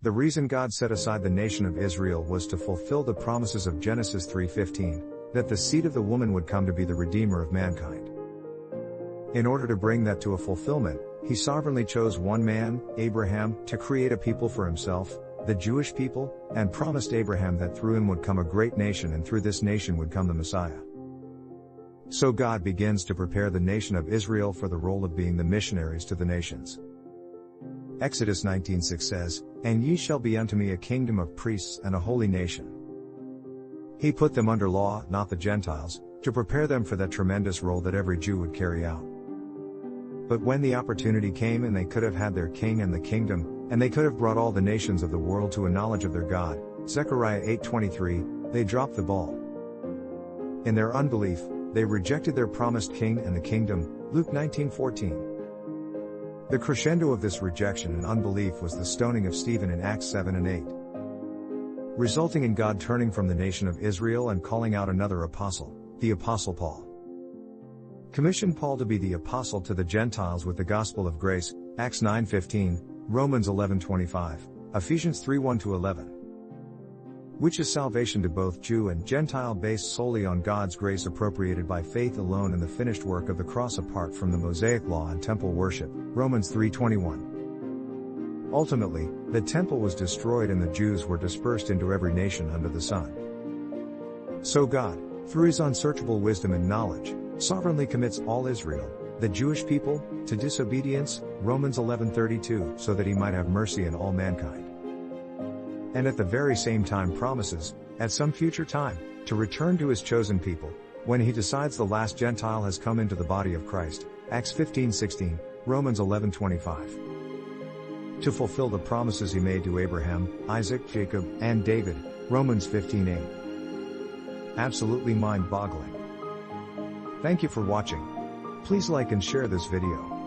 The reason God set aside the nation of Israel was to fulfill the promises of Genesis 3:15, that the seed of the woman would come to be the Redeemer of mankind. In order to bring that to a fulfillment, he sovereignly chose one man, Abraham, to create a people for himself, the Jewish people, and promised Abraham that through him would come a great nation and through this nation would come the Messiah. So God begins to prepare the nation of Israel for the role of being the missionaries to the nations. Exodus 19:6 says, "And ye shall be unto me a kingdom of priests and a holy nation." He put them under law, not the Gentiles, to prepare them for that tremendous role that every Jew would carry out. But when the opportunity came and they could have had their king and the kingdom, and they could have brought all the nations of the world to a knowledge of their God, Zecharia 8:23, they dropped the ball. In their unbelief, they rejected their promised king and the kingdom, Luke 19:14. The crescendo of this rejection and unbelief was the stoning of Stephen in Acts 7 and 8. Resulting in God turning from the nation of Israel and calling out another apostle, the Apostle Paul. Commissioned Paul to be the apostle to the Gentiles with the gospel of grace, Acts 9:15, Romans 11:25, Ephesians 3:1-11. Which is salvation to both Jew and Gentile based solely on God's grace appropriated by faith alone in the finished work of the cross apart from the Mosaic law and temple worship, Romans 3:21. Ultimately, the temple was destroyed and the Jews were dispersed into every nation under the sun. So God, through his unsearchable wisdom and knowledge, sovereignly commits all Israel, the Jewish people, to disobedience, Romans 11:32, so that he might have mercy on all mankind. And at the very same time promises, at some future time, to return to his chosen people, when he decides the last Gentile has come into the body of Christ, Acts 15:16, Romans 11:25. To fulfill the promises he made to Abraham, Isaac, Jacob, and David, Romans 15:8. Absolutely mind-boggling. Thank you for watching. Please like and share this video.